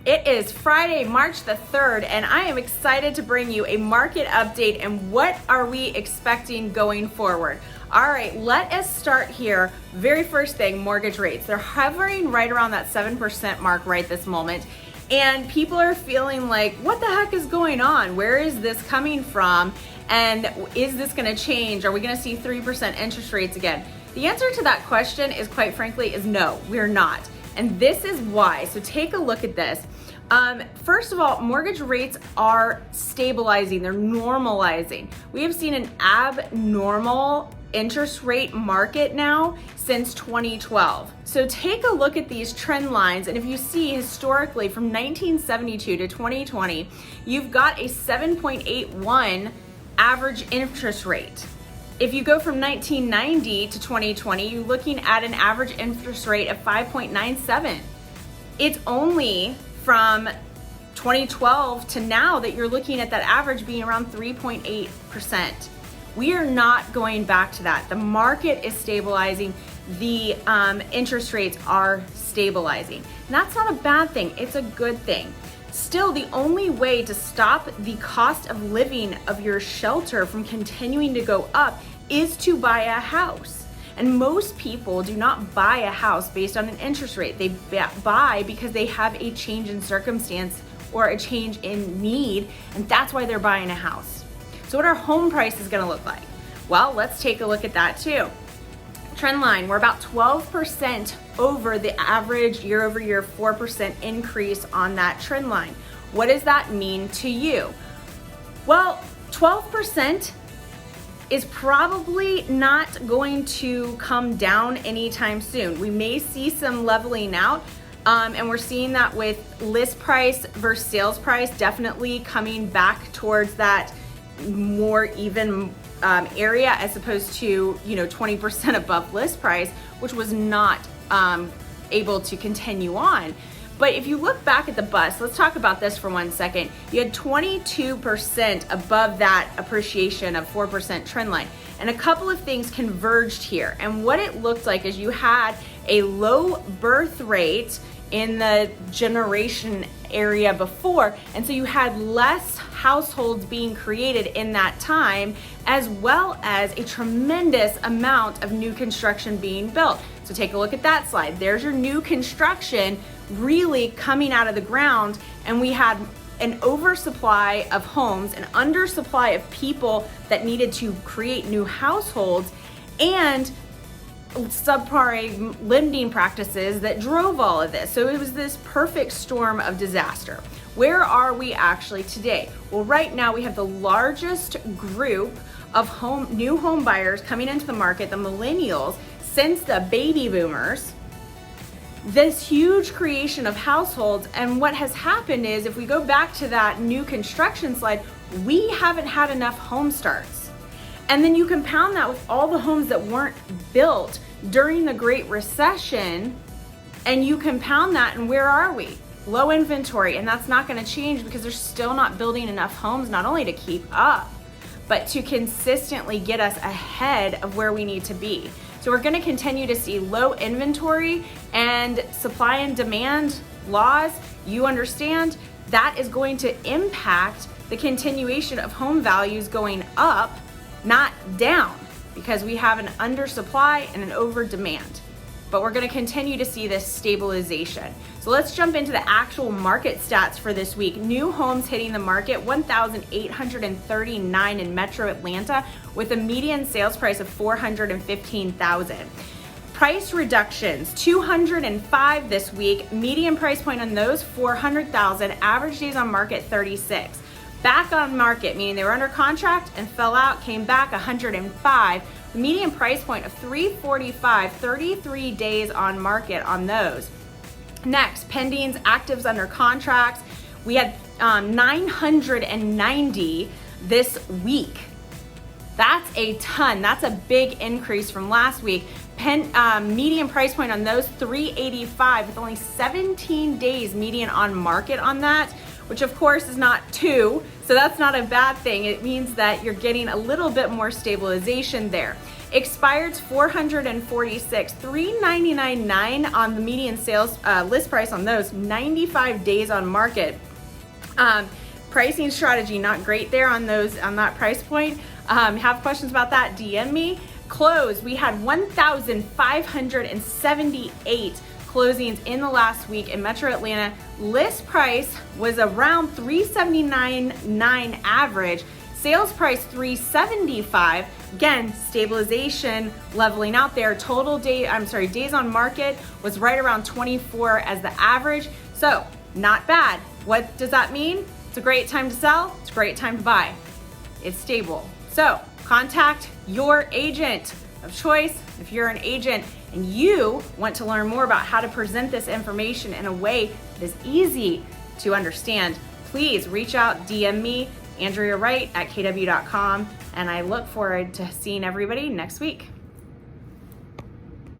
It is Friday, March the 3rd, and I am excited to bring you a market update and what are we expecting going forward. All right, let us start here. Very first thing, mortgage rates. They're hovering right around that 7% mark right this moment. And people are feeling like, what the heck is going on? Where is this coming from? And is this gonna change? Are we gonna see 3% interest rates again? The answer to that question is, quite frankly, is no, we're not. And this is why. So take a look at this. First of all, mortgage rates are stabilizing, they're normalizing. We have seen an abnormal interest rate market now since 2012. So take a look at these trend lines, and if you see historically from 1972 to 2020, you've got a 7.81 average interest rate. If you go from 1990 to 2020, you're looking at an average interest rate of 5.97. It's only from 2012 to now that you're looking at that average being around 3.8%. We are not going back to that. The market is stabilizing. The interest rates are stabilizing. And that's not a bad thing. It's a good thing. Still, the only way to stop the cost of living of your shelter from continuing to go up is to buy a house. And most people do not buy a house based on an interest rate. They buy because they have a change in circumstance or a change in need, and that's why they're buying a house. So what are home prices gonna look like? Well, let's take a look at that too. Trend line, we're about 12% over the average year-over-year 4% increase on that trend line. What does that mean to you? Well, 12% is probably not going to come down anytime soon. We may see some leveling out, and we're seeing that with list price versus sales price definitely coming back towards that more even area, as opposed to 20% above list price, which was not able to continue on. But if you look back at the bus, let's talk about this for 1 second. You had 22% above that appreciation of 4% trend line. And a couple of things converged here. And what it looked like is you had a low birth rate in the generation area before. And so you had less households being created in that time, as well as a tremendous amount of new construction being built. So take a look at that slide. There's your new construction really coming out of the ground, and we had an oversupply of homes, an undersupply of people that needed to create new households, and subpar lending practices that drove all of this. So it was this perfect storm of disaster. Where are we actually today? Well, right now we have the largest group of new home buyers coming into the market, the millennials, since the baby boomers. This huge creation of households, and what has happened is, if we go back to that new construction slide, we haven't had enough home starts. And then you compound that with all the homes that weren't built during the Great Recession, and you compound that, and where are we? Low inventory, and that's not going to change because they're still not building enough homes, not only to keep up, but to consistently get us ahead of where we need to be. So we're going to continue to see low inventory, and supply and demand laws, you understand, that is going to impact the continuation of home values going up, not down, because we have an undersupply and an over demand. But we're going to continue to see this stabilization. So let's jump into the actual market stats for this week. New homes hitting the market, 1,839 in Metro Atlanta, with a median sales price of $415,000. Price reductions, 205 this week. Median price point on those, $400,000. Average days on market, 36. Back on market, meaning they were under contract and fell out, came back, 105. The median price point of $345, 33 days on market on those. Next, pendings, actives under contracts. We had 990 this week. That's a ton. That's a big increase from last week. Median price point on those, $385, with only 17 days median on market on that, which of course is not 2, so that's not a bad thing. It means that you're getting a little bit more stabilization there. Expired's 446, $399.9 on the median sales list price on those, 95 days on market. Pricing strategy, not great there on those, on that price point. Have questions about that, DM me. Close, we had 1,578 closings in the last week in Metro Atlanta. List price was around $379.9 average. Sales price $375. Again, stabilization, leveling out there. Days on market was right around 24 as the average. So not bad. What does that mean? It's a great time to sell. It's a great time to buy. It's stable. So contact your agent of choice. If you're an agent and you want to learn more about how to present this information in a way that is easy to understand, please reach out, DM me, Andrea Wright at kw.com, and I look forward to seeing everybody next week.